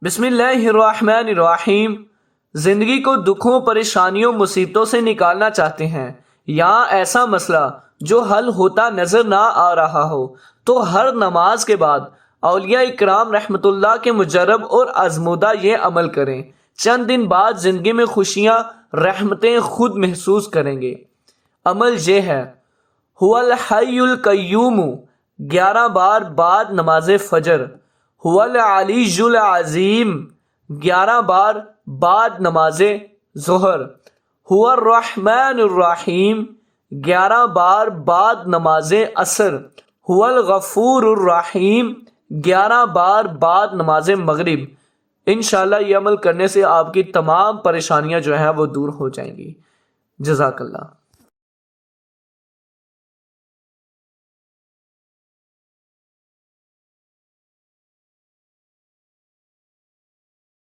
بسم اللہ الرحمن الرحیم۔ زندگی کو دکھوں، پریشانیوں، مصیبتوں سے نکالنا چاہتے ہیں، یا ایسا مسئلہ جو حل ہوتا نظر نہ آ رہا ہو، تو ہر نماز کے بعد اولیاء اکرام رحمت اللہ کے مجرب اور آزمودہ یہ عمل کریں۔ چند دن بعد زندگی میں خوشیاں، رحمتیں خود محسوس کریں گے۔ عمل یہ ہے: هو الحی القیوم 11 بار بعد نماز فجر، هو العلی العظیم 11 بار بعد نماز ظہر، هو الرحمن الرحیم 11 بار بعد نماز عصر، هو الغفور الرحیم 11 بار بعد نماز مغرب۔ انشاءاللہ یہ عمل کرنے سے آپ کی تمام پریشانیاں جو ہیں وہ دور ہو جائیں گی۔ جزاک اللہ۔